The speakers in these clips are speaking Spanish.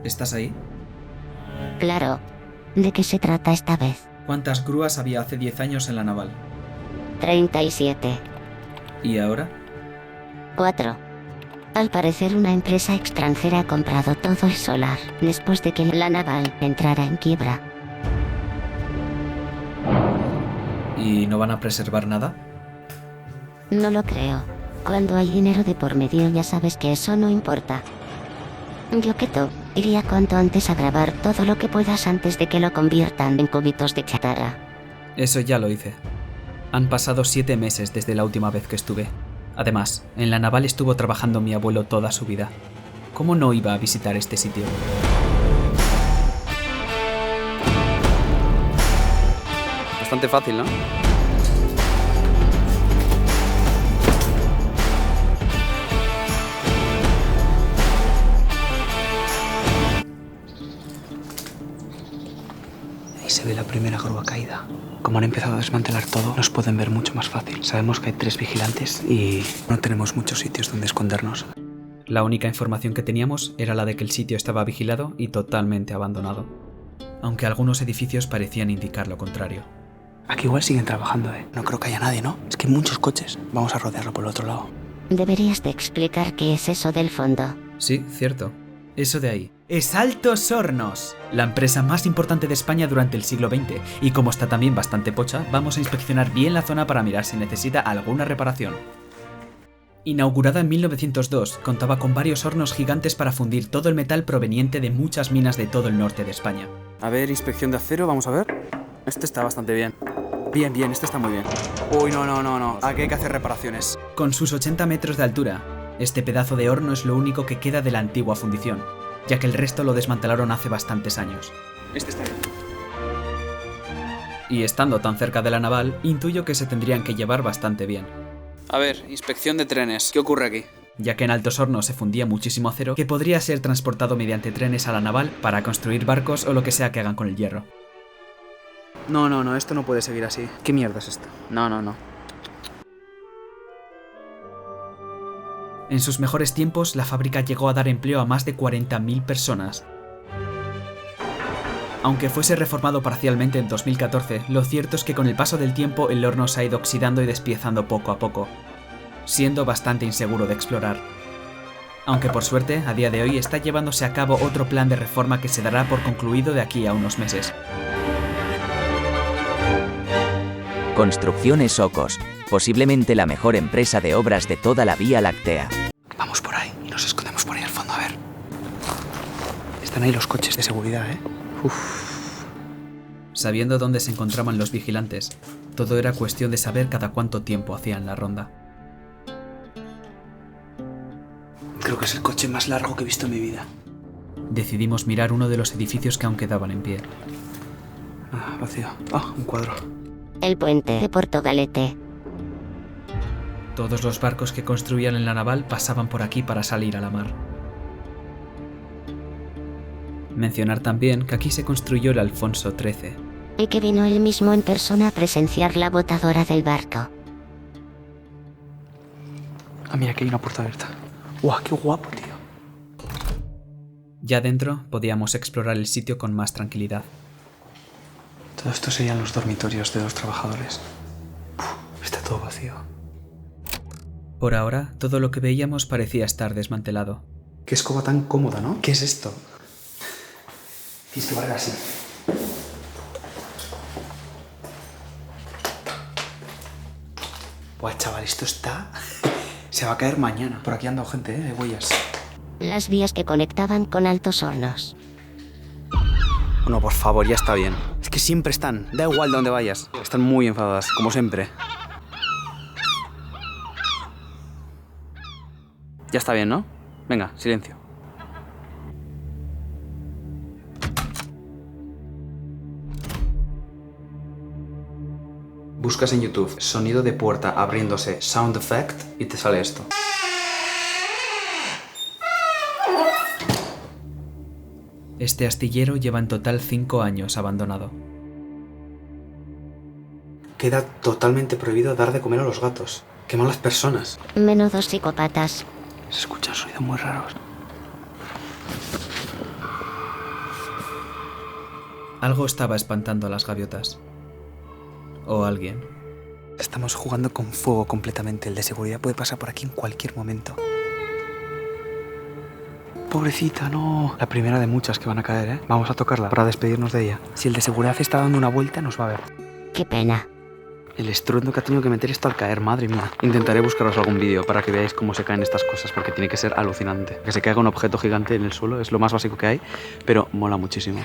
¿Estás ahí? Claro. ¿De qué se trata esta vez? ¿Cuántas grúas había hace 10 años en la naval? 37. ¿Y ahora? 4. Al parecer una empresa extranjera ha comprado todo el solar, después de que la naval entrara en quiebra. ¿Y no van a preservar nada? No lo creo. Cuando hay dinero de por medio ya sabes que eso no importa. Yo que tú, iría cuanto antes a grabar todo lo que puedas antes de que lo conviertan en cubitos de chatarra. Eso ya lo hice. Han pasado 7 meses desde la última vez que estuve. Además, en la naval estuvo trabajando mi abuelo toda su vida. ¿Cómo no iba a visitar este sitio? Bastante fácil, ¿no? Ahí se ve la primera grúa caída. Como han empezado a desmantelar todo, nos pueden ver mucho más fácil. Sabemos que hay 3 vigilantes y no tenemos muchos sitios donde escondernos. La única información que teníamos era la de que el sitio estaba vigilado y totalmente abandonado, aunque algunos edificios parecían indicar lo contrario. Aquí igual siguen trabajando, ¿eh? No creo que haya nadie, ¿no? Es que hay muchos coches. Vamos a rodearlo por el otro lado. Deberías de explicar qué es eso del fondo. Sí, cierto. Eso de ahí. Es Altos Hornos, la empresa más importante de España durante el siglo XX, y como está también bastante pocha, vamos a inspeccionar bien la zona para mirar si necesita alguna reparación. Inaugurada en 1902, contaba con varios hornos gigantes para fundir todo el metal proveniente de muchas minas de todo el norte de España. A ver, inspección de acero, vamos a ver. Este está bastante bien. Bien, este está muy bien. Uy, no. Aquí hay que hacer reparaciones. Con sus 80 metros de altura, este pedazo de horno es lo único que queda de la antigua fundición, ya que el resto lo desmantelaron hace bastantes años. Este está bien. Y estando tan cerca de la naval, intuyo que se tendrían que llevar bastante bien, A ver, inspección de trenes. ¿Qué ocurre aquí? ya que en Altos Hornos se fundía muchísimo acero que podría ser transportado mediante trenes a la naval para construir barcos o lo que sea que hagan con el hierro. No, esto no puede seguir así. ¿Qué mierda es esto? No. En sus mejores tiempos, la fábrica llegó a dar empleo a más de 40.000 personas. Aunque fuese reformado parcialmente en 2014, lo cierto es que con el paso del tiempo el horno se ha ido oxidando y despiezando poco a poco, siendo bastante inseguro de explorar. Aunque por suerte, a día de hoy está llevándose a cabo otro plan de reforma que se dará por concluido de aquí a unos meses. Construcciones Ocos, posiblemente la mejor empresa de obras de toda la Vía Láctea. Vamos por ahí y nos escondemos por ahí al fondo, a ver. Están ahí los coches de seguridad, ¿eh? Sabiendo dónde se encontraban los vigilantes, todo era cuestión de saber cada cuánto tiempo hacían la ronda. Creo que es el coche más largo que he visto en mi vida. Decidimos mirar uno de los edificios que aún quedaban en pie. Ah, vacío. Ah, un cuadro. El puente de Portugalete. Todos los barcos que construían en la naval pasaban por aquí para salir a la mar. Mencionar también que aquí se construyó el Alfonso XIII. Y que vino él mismo en persona a presenciar la botadora del barco. Ah, mira, aquí hay una puerta abierta. ¡Guau, qué guapo, tío! Ya dentro podíamos explorar el sitio con más tranquilidad. Todo esto serían los dormitorios de los trabajadores. Está todo vacío. Por ahora, todo lo que veíamos parecía estar desmantelado. Qué escoba tan cómoda, ¿no? ¿Qué es esto? Tienes que barrer así. Buah, chaval, esto está... Se va a caer mañana. Por aquí anda gente, de huellas. Las vías que conectaban con Altos Hornos. No, por favor, ya está bien. Es que siempre están. Da igual de dónde vayas. Están muy enfadadas, como siempre. Ya está bien, ¿no? Venga, silencio. Buscas en YouTube sonido de puerta abriéndose sound effect y te sale esto. Este astillero lleva en total 5 años abandonado. Queda totalmente prohibido dar de comer a los gatos. ¡Qué malas personas! Menudos psicópatas. Se escuchan sonidos muy raros. Algo estaba espantando a las gaviotas. O alguien. Estamos jugando con fuego completamente. El de seguridad puede pasar por aquí en cualquier momento. Pobrecita, no. La primera de muchas que van a caer, ¿eh? Vamos a tocarla para despedirnos de ella. Si el de seguridad está dando una vuelta, nos va a ver. Qué pena. El estruendo que ha tenido que meter esto al caer, madre mía. Intentaré buscaros algún vídeo para que veáis cómo se caen estas cosas, porque tiene que ser alucinante. Que se caiga un objeto gigante en el suelo es lo más básico que hay, pero mola muchísimo.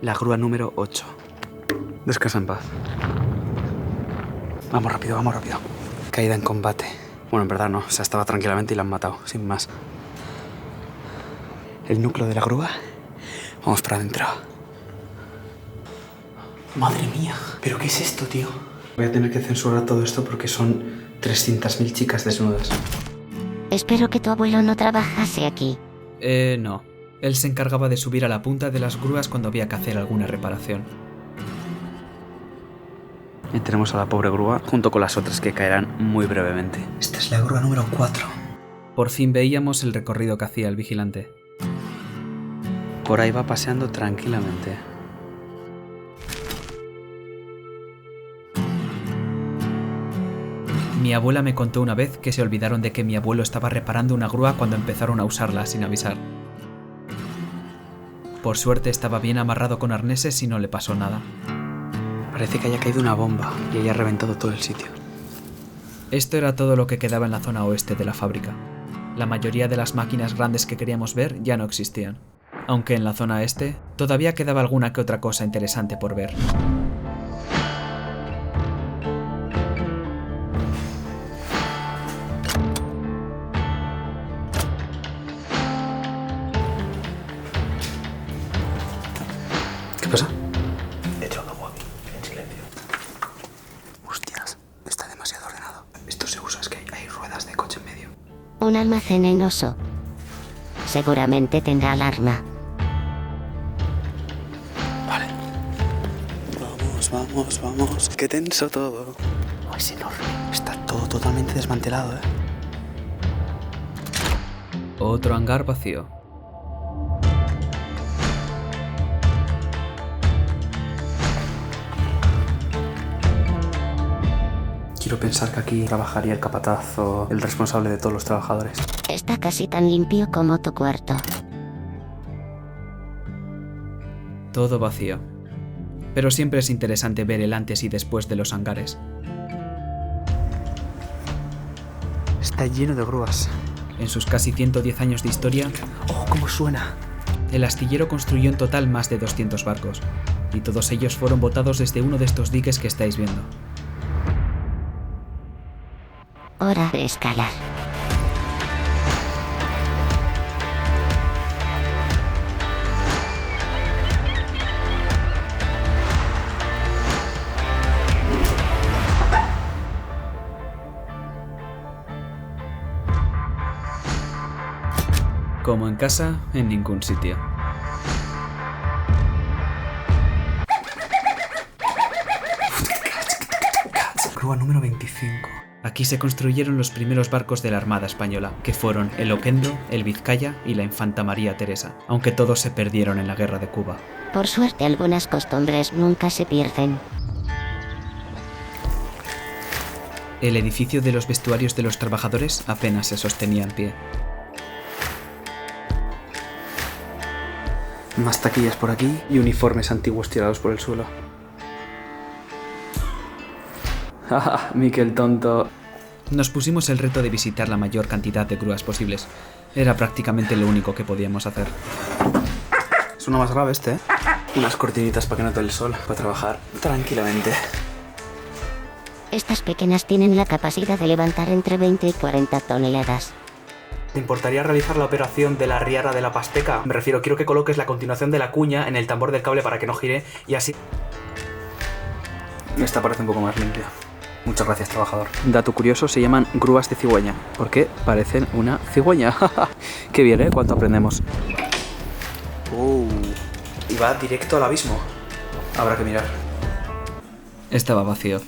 La grúa número 8. Descansa en paz. Vamos rápido, vamos rápido. Caída en combate. Bueno, en verdad no, o sea, estaba tranquilamente y la han matado, sin más. El núcleo de la grúa. Vamos para adentro. Madre mía, ¿pero qué es esto, tío? Voy a tener que censurar todo esto porque son 300.000 chicas desnudas. Espero que tu abuelo no trabajase aquí. No. Él se encargaba de subir a la punta de las grúas cuando había que hacer alguna reparación. Y tenemos a la pobre grúa junto con las otras que caerán muy brevemente. Esta es la grúa número 4. Por fin veíamos el recorrido que hacía el vigilante. Por ahí va paseando tranquilamente. Mi abuela me contó una vez que se olvidaron de que mi abuelo estaba reparando una grúa cuando empezaron a usarla sin avisar. Por suerte estaba bien amarrado con arneses y no le pasó nada. Parece que haya caído una bomba y haya reventado todo el sitio. Esto era todo lo que quedaba en la zona oeste de la fábrica. La mayoría de las máquinas grandes que queríamos ver ya no existían. Aunque en la zona este todavía quedaba alguna que otra cosa interesante por ver. ¿Qué pasa? He echado agua en silencio. Hostias, está demasiado ordenado. Esto se usa, es que hay ruedas de coche en medio. Un almacén en oso. Seguramente tendrá alarma. Vale. Vamos. Qué tenso todo. Oh, es enorme. Está todo totalmente desmantelado, ¿eh? Otro hangar vacío. Quiero pensar que aquí trabajaría el capataz o el responsable de todos los trabajadores. Está casi tan limpio como tu cuarto. Todo vacío. Pero siempre es interesante ver el antes y después de los hangares. Está lleno de grúas. En sus casi 110 años de historia, ¡Oh, cómo suena! el astillero construyó en total más de 200 barcos, y todos ellos fueron botados desde uno de estos diques que estáis viendo. Hora de escalar. Como en casa, en ningún sitio. Grúa número 25. Aquí se construyeron los primeros barcos de la Armada Española, que fueron el Oquendo, el Vizcaya y la Infanta María Teresa, aunque todos se perdieron en la Guerra de Cuba. Por suerte algunas costumbres nunca se pierden. El edificio de los vestuarios de los trabajadores apenas se sostenía en pie. Más taquillas por aquí y uniformes antiguos tirados por el suelo. Jaja, Miquel tonto. Nos pusimos el reto de visitar la mayor cantidad de grúas posibles. Era prácticamente lo único que podíamos hacer. Es uno más grave este, ¿eh? Unas cortinitas para que no te dé el sol, para trabajar tranquilamente. Estas pequeñas tienen la capacidad de levantar entre 20 y 40 toneladas. ¿Te importaría realizar la operación de la riara de la pasteca? Me refiero, quiero que coloques la continuación de la cuña en el tambor del cable para que no gire y así... Esta parece un poco más limpia. Muchas gracias, trabajador. Dato curioso, se llaman grúas de cigüeña, porque parecen una cigüeña. Qué bien, ¿eh? ¿Cuánto aprendemos? Y va directo al abismo. Habrá que mirar. Estaba vacío.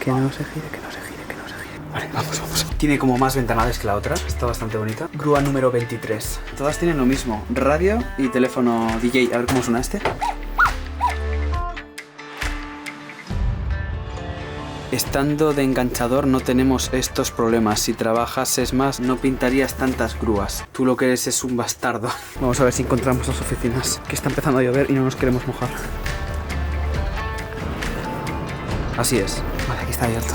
Que no se gire, que no se gire, que no se gire. Vale, vamos, vamos. Tiene como más ventanales que la otra. Está bastante bonita. Grúa número 23. Todas tienen lo mismo. Radio y teléfono DJ. A ver cómo suena este. Estando de enganchador no tenemos estos problemas. Si trabajases más no pintarías tantas grúas. Tú lo que eres es un bastardo. Vamos a ver si encontramos las oficinas. Que está empezando a llover y no nos queremos mojar. Así es. Vale, aquí está abierto.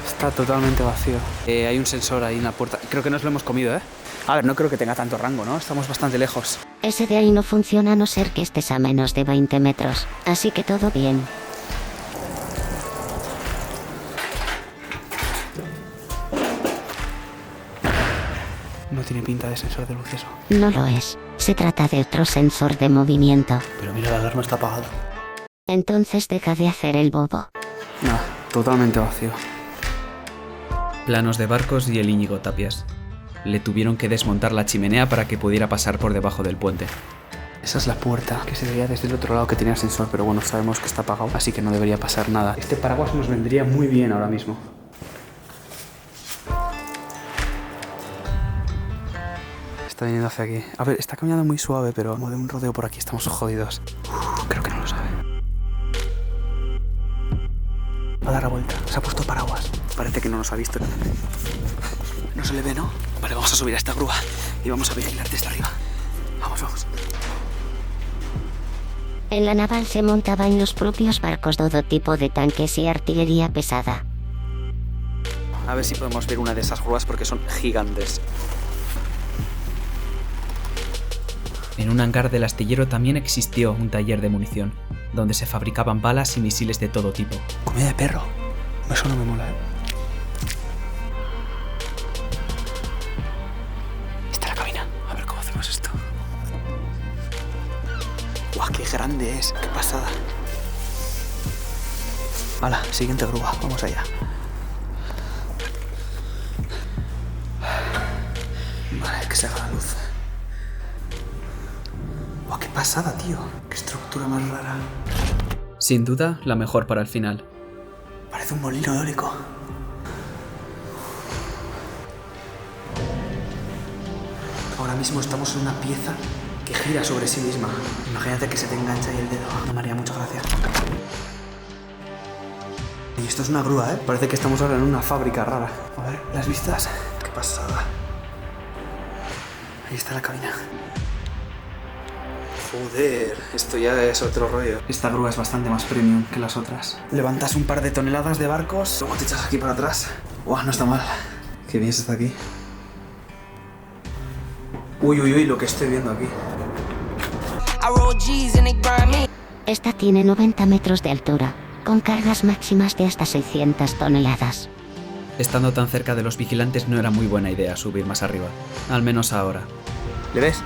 Está totalmente vacío. Hay un sensor ahí en la puerta. Creo que nos lo hemos comido, ¿eh? A ver, no creo que tenga tanto rango, ¿no? Estamos bastante lejos. Ese de ahí no funciona a no ser que estés a menos de 20 metros. Así que todo bien. No tiene pinta de sensor de luz eso. No lo es. Se trata de otro sensor de movimiento. Pero mira, la alarma está apagada. Entonces deja de hacer el bobo. Nada, totalmente vacío. Planos de barcos y el Íñigo Tapias. Le tuvieron que desmontar la chimenea para que pudiera pasar por debajo del puente. Esa es la puerta que se veía desde el otro lado que tenía sensor, pero bueno, sabemos que está apagado, así que no debería pasar nada. Este paraguas nos vendría muy bien ahora mismo. Está viniendo hacia aquí. A ver, está caminando muy suave, pero como de un rodeo por aquí estamos jodidos. Creo que no lo sabe. Va a dar la vuelta. Se ha puesto paraguas. Parece que no nos ha visto. No se le ve, ¿no? Vale, vamos a subir a esta grúa y vamos a vigilar desde arriba. Vamos, vamos. En la naval se montaba en los propios barcos todo tipo de tanques y artillería pesada. A ver si podemos ver una de esas grúas porque son gigantes. En un hangar del astillero también existió un taller de munición, donde se fabricaban balas y misiles de todo tipo. Comida de perro. Eso no me mola, ¿eh? Está la cabina. A ver cómo hacemos esto. ¡Guau, qué grande es! ¡Qué pasada! Hala, siguiente grúa. Vamos allá. Vale, que se haga la luz. ¡Guau, qué pasada, tío! ¡Qué estructura más rara! Sin duda, la mejor para el final. Parece un molino eólico. Ahora mismo estamos en una pieza que gira sobre sí misma. Imagínate que se te engancha ahí el dedo. No me haría mucha gracia. Y esto es una grúa, ¿eh? Parece que estamos ahora en una fábrica rara. A ver, las vistas. Qué pasada. Ahí está la cabina. Joder, esto ya es otro rollo. Esta grúa es bastante más premium que las otras. Levantas un par de toneladas de barcos, luego te echas aquí para atrás. Buah, no está mal. Qué bien se está aquí. Uy, uy, uy, lo que estoy viendo aquí. Esta tiene 90 metros de altura, con cargas máximas de hasta 600 toneladas. Estando tan cerca de los vigilantes no era muy buena idea subir más arriba, al menos ahora. ¿Le ves?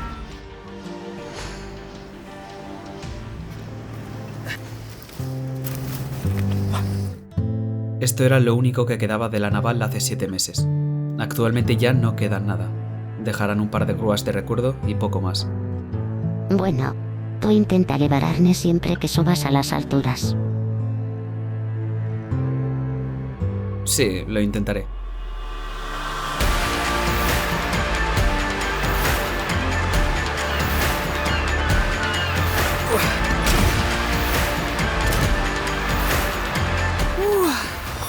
Esto era lo único que quedaba de la naval hace 7 meses. Actualmente ya no queda nada. Dejarán un par de grúas de recuerdo y poco más. Bueno, tú intenta llevar arnés siempre que subas a las alturas. Sí, lo intentaré.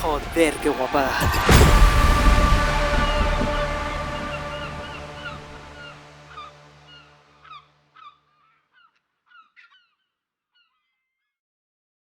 Joder, qué guapada.